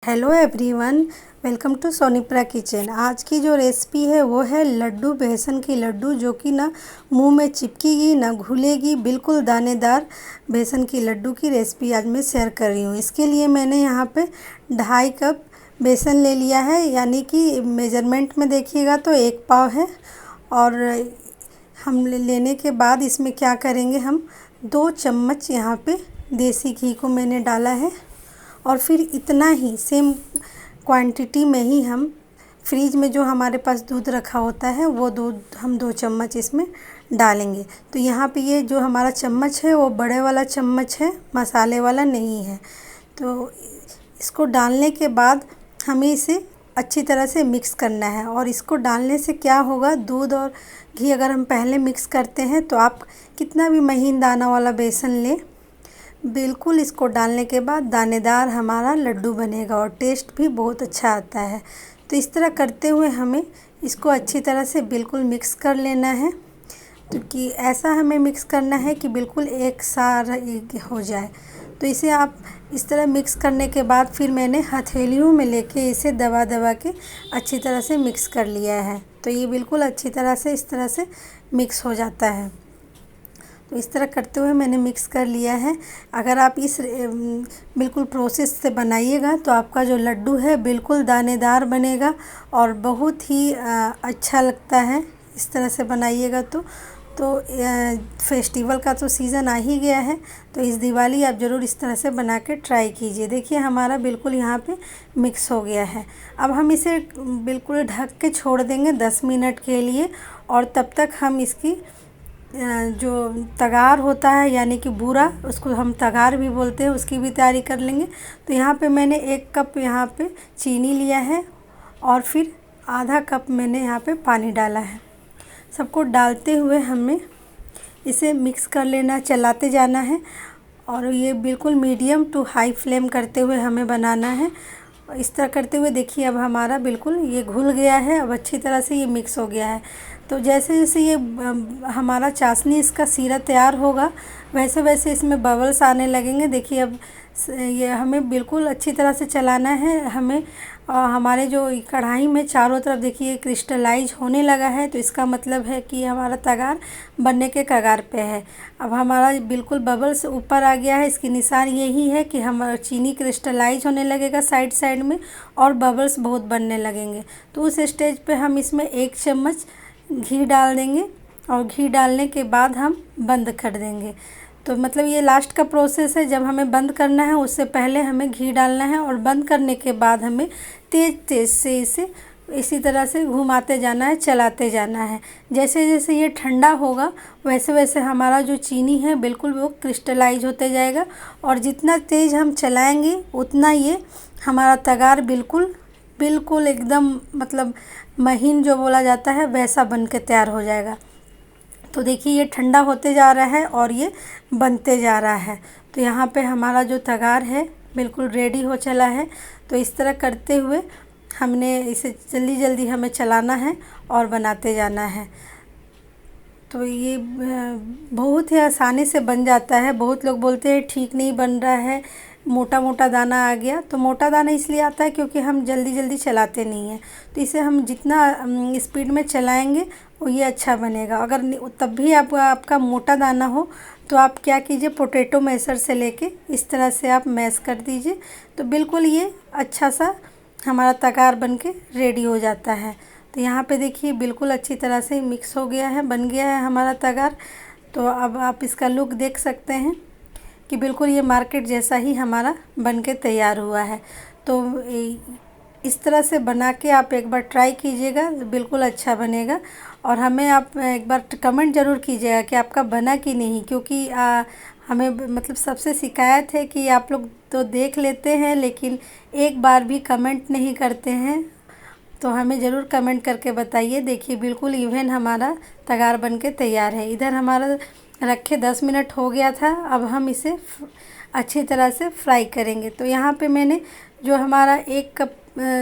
Hello everyone, welcome to Sonipra kitchen. आज की जो रेसिपी है वो है लड्डू, बेसन की लड्डू, जो कि ना मुंह में चिपकेगी ना घुलेगी, बिल्कुल दानेदार बेसन की लड्डू की रेसिपी आज मैं शेयर कर रही हूँ। इसके लिए मैंने यहाँ पे 2.5 कप बेसन ले लिया है, यानी कि मेजरमेंट में देखिएगा तो 1 पाव है। और हम लेने के बाद इसमें क्या करेंगे, हम 2 चम्मच यहाँ पे देसी घी को मैंने डाला है। और फिर इतना ही सेम क्वांटिटी में ही हम फ्रिज में जो हमारे पास दूध रखा होता है वो दूध हम 2 चम्मच इसमें डालेंगे। तो यहाँ पे ये जो हमारा चम्मच है वो बड़े वाला चम्मच है, मसाले वाला नहीं है। तो इसको डालने के बाद हमें इसे अच्छी तरह से मिक्स करना है। और इसको डालने से क्या होगा, दूध और घी अगर हम पहले मिक्स करते हैं तो आप कितना भी महीन दाना वाला बेसन लें, बिल्कुल इसको डालने के बाद दानेदार हमारा लड्डू बनेगा और टेस्ट भी बहुत अच्छा आता है। तो इस तरह करते हुए हमें इसको अच्छी तरह से बिल्कुल मिक्स कर लेना है। तो कि ऐसा हमें मिक्स करना है कि बिल्कुल एक साथ हो जाए। तो इसे आप इस तरह मिक्स करने के बाद फिर मैंने हथेलियों में लेके इसे दबा दबा के अच्छी तरह से मिक्स कर लिया है। तो ये बिल्कुल अच्छी तरह से इस तरह से मिक्स हो जाता है। तो इस तरह करते हुए मैंने मिक्स कर लिया है। अगर आप इस बिल्कुल प्रोसेस से बनाइएगा तो आपका जो लड्डू है बिल्कुल दानेदार बनेगा और बहुत ही अच्छा लगता है। इस तरह से बनाइएगा तो फेस्टिवल का तो सीज़न आ ही गया है, तो इस दिवाली आप ज़रूर इस तरह से बना के ट्राई कीजिए। देखिए हमारा बिल्कुल यहाँ पे मिक्स हो गया है। अब हम इसे बिल्कुल ढक के छोड़ देंगे 10 मिनट के लिए। और तब तक हम इसकी जो तगार होता है, यानी कि बूरा, उसको हम तगार भी बोलते हैं, उसकी भी तैयारी कर लेंगे। तो यहाँ पे मैंने 1 कप यहाँ पे चीनी लिया है और फिर आधा कप मैंने यहाँ पे पानी डाला है। सबको डालते हुए हमें इसे मिक्स कर लेना, चलाते जाना है। और ये बिल्कुल मीडियम टू हाई फ्लेम करते हुए हमें बनाना है। इस तरह करते हुए देखिए अब हमारा बिल्कुल ये घुल गया है, अब अच्छी तरह से ये मिक्स हो गया है। तो जैसे जैसे ये हमारा चाशनी इसका सीरा तैयार होगा वैसे वैसे इसमें बबल्स आने लगेंगे। देखिए अब ये हमें बिल्कुल अच्छी तरह से चलाना है। हमें हमारे जो कढ़ाई में चारों तरफ देखिए क्रिस्टलाइज होने लगा है, तो इसका मतलब है कि हमारा तगार बनने के कगार पे है। अब हमारा बिल्कुल बबल्स ऊपर आ गया है, इसकी निशान यही है कि हमारा चीनी क्रिस्टलाइज होने लगेगा साइड साइड में और बबल्स बहुत बनने लगेंगे। तो उस स्टेज पे हम इसमें 1 चम्मच घी डाल देंगे और घी डालने के बाद हम बंद कर देंगे। तो मतलब ये लास्ट का प्रोसेस है, जब हमें बंद करना है उससे पहले हमें घी डालना है और बंद करने के बाद हमें तेज़ तेज़ से इसे इसी तरह से घुमाते जाना है, चलाते जाना है। जैसे जैसे ये ठंडा होगा वैसे वैसे हमारा जो चीनी है बिल्कुल वो क्रिस्टलाइज होते जाएगा। और जितना तेज़ हम चलाएंगे उतना ये हमारा तगार बिल्कुल एकदम मतलब महीन जो बोला जाता है वैसा बन के तैयार हो जाएगा। तो देखिए ये ठंडा होते जा रहा है और ये बनते जा रहा है। तो यहाँ पे हमारा जो तगार है बिल्कुल रेडी हो चला है। तो इस तरह करते हुए हमने इसे जल्दी जल्दी हमें चलाना है और बनाते जाना है। तो ये बहुत ही आसानी से बन जाता है। बहुत लोग बोलते हैं ठीक नहीं बन रहा है, मोटा मोटा दाना आ गया। तो मोटा दाना इसलिए आता है क्योंकि हम जल्दी जल्दी चलाते नहीं हैं। तो इसे हम जितना स्पीड में चलाएंगे वो ये अच्छा बनेगा। अगर तब भी आपका मोटा दाना हो तो आप क्या कीजिए, पोटैटो मैशर से लेके इस तरह से आप मैश कर दीजिए। तो बिल्कुल ये अच्छा सा हमारा तगार बन के रेडी हो जाता है। तो यहाँ पे देखिए बिल्कुल अच्छी तरह से मिक्स हो गया है, बन गया है हमारा तगार। तो अब आप इसका लुक देख सकते हैं कि बिल्कुल ये मार्केट जैसा ही हमारा बन के तैयार हुआ है। तो इस तरह से बना के आप एक बार ट्राई कीजिएगा, बिल्कुल अच्छा बनेगा। और हमें आप एक बार कमेंट ज़रूर कीजिएगा कि आपका बना कि नहीं, क्योंकि हमें मतलब सबसे शिकायत है कि आप लोग तो देख लेते हैं लेकिन एक बार भी कमेंट नहीं करते हैं। तो हमें ज़रूर कमेंट करके बताइए। देखिए बिल्कुल इवन हमारा तगार बन के तैयार है। इधर हमारा रखे 10 मिनट हो गया था। अब हम इसे अच्छी तरह से फ्राई करेंगे। तो यहाँ पे मैंने जो हमारा 1 कप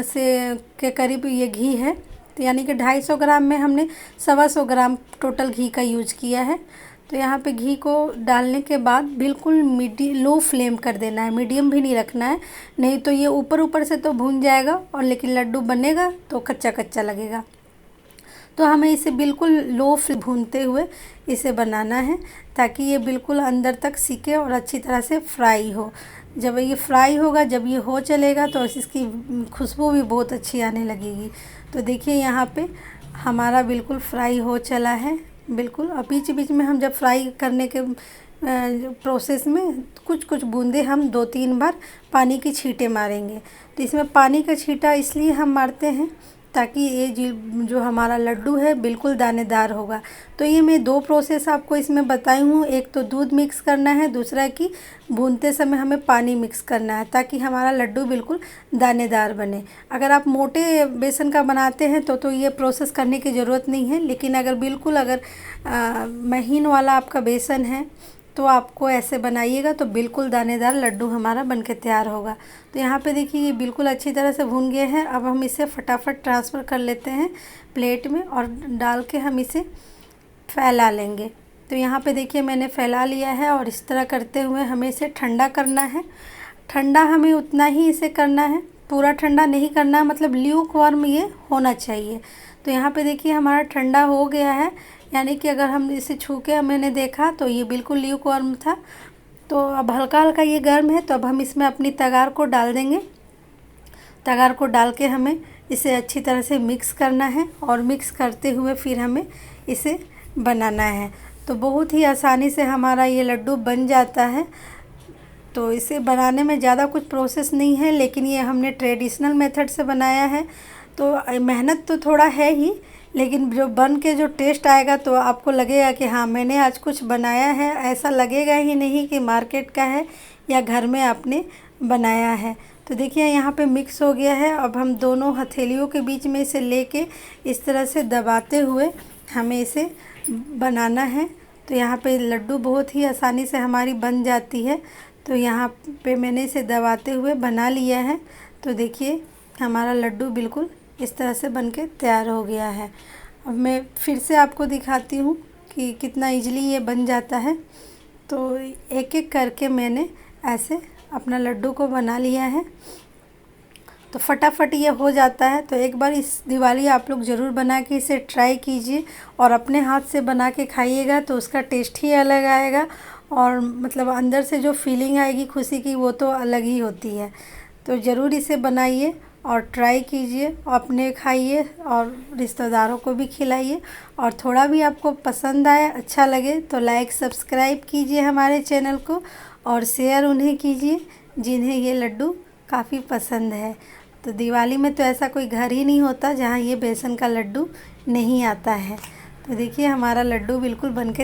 से के करीब ये घी है, तो यानी कि 250 ग्राम में हमने 125 ग्राम टोटल घी का यूज किया है। तो यहाँ पे घी को डालने के बाद बिल्कुल लो फ्लेम कर देना है, मीडियम भी नहीं रखना है, नहीं तो ये ऊपर ऊपर से तो भून जाएगा और लेकिन लड्डू बनेगा तो कच्चा कच्चा लगेगा। तो हमें इसे बिल्कुल लो फ्लेम भूनते हुए इसे बनाना है ताकि ये बिल्कुल अंदर तक सीखे और अच्छी तरह से फ्राई हो। जब ये फ्राई होगा, जब ये हो चलेगा तो इसकी खुशबू भी बहुत अच्छी आने लगेगी। तो देखिए यहाँ पे हमारा बिल्कुल फ्राई हो चला है बिल्कुल। और बीच बीच में हम जब फ्राई करने के प्रोसेस में कुछ कुछ बूंदे हम 2-3 बार पानी की छींटे मारेंगे। तो इसमें पानी का छींटा इसलिए हम मारते हैं ताकि ये जो हमारा लड्डू है बिल्कुल दानेदार होगा। तो ये मैं 2 प्रोसेस आपको इसमें बताई हूँ, एक तो दूध मिक्स करना है, दूसरा कि भूनते समय हमें पानी मिक्स करना है ताकि हमारा लड्डू बिल्कुल दानेदार बने। अगर आप मोटे बेसन का बनाते हैं तो ये प्रोसेस करने की ज़रूरत नहीं है, लेकिन अगर बिल्कुल अगर महीन वाला आपका बेसन है तो आपको ऐसे बनाइएगा तो बिल्कुल दानेदार लड्डू हमारा बनके तैयार होगा। तो यहाँ पे देखिए ये बिल्कुल अच्छी तरह से भून गए हैं। अब हम इसे फटाफट ट्रांसफ़र कर लेते हैं प्लेट में और डाल के हम इसे फैला लेंगे। तो यहाँ पे देखिए मैंने फैला लिया है और इस तरह करते हुए हमें इसे ठंडा करना है। ठंडा हमें उतना ही इसे करना है, पूरा ठंडा नहीं करना है, मतलब ल्यूक वार्म ये होना चाहिए। तो यहाँ पे देखिए हमारा ठंडा हो गया है, यानी कि अगर हम इसे छू के मैंने देखा तो ये बिल्कुल ल्यूक वार्म था। तो अब हल्का हल्का ये गर्म है, तो अब हम इसमें अपनी तगार को डाल देंगे। तगार को डाल के हमें इसे अच्छी तरह से मिक्स करना है और मिक्स करते हुए फिर हमें इसे बनाना है। तो बहुत ही आसानी से हमारा ये लड्डू बन जाता है। तो इसे बनाने में ज़्यादा कुछ प्रोसेस नहीं है, लेकिन ये हमने ट्रेडिशनल मेथड से बनाया है तो मेहनत तो थोड़ा है ही, लेकिन जो बन के जो टेस्ट आएगा तो आपको लगेगा कि हाँ मैंने आज कुछ बनाया है। ऐसा लगेगा ही नहीं कि मार्केट का है या घर में आपने बनाया है। तो देखिए यहाँ पे मिक्स हो गया है। अब हम दोनों हथेलियों के बीच में इसे लेके इस तरह से दबाते हुए हमें इसे बनाना है। तो यहाँ पे लड्डू बहुत ही आसानी से हमारी बन जाती है। तो यहाँ पे मैंने इसे दबाते हुए बना लिया है। तो देखिए हमारा लड्डू बिल्कुल इस तरह से बनके तैयार हो गया है। अब मैं फिर से आपको दिखाती हूँ कि कितना इजीली ये बन जाता है। तो एक एक करके मैंने ऐसे अपना लड्डू को बना लिया है, तो फटाफट ये हो जाता है। तो एक बार इस दिवाली आप लोग ज़रूर बना के इसे ट्राई कीजिए और अपने हाथ से बना के खाइएगा तो उसका टेस्ट ही अलग आएगा और मतलब अंदर से जो फीलिंग आएगी खुशी की वो तो अलग ही होती है। तो ज़रूर इसे बनाइए और ट्राई कीजिए, अपने खाइए और रिश्तेदारों को भी खिलाइए। और थोड़ा भी आपको पसंद आए, अच्छा लगे तो लाइक सब्सक्राइब कीजिए हमारे चैनल को और शेयर उन्हें कीजिए जिन्हें ये लड्डू काफ़ी पसंद है। तो दिवाली में तो ऐसा कोई घर ही नहीं होता जहाँ ये बेसन का लड्डू नहीं आता है। तो देखिए हमारा लड्डू बिल्कुल बनके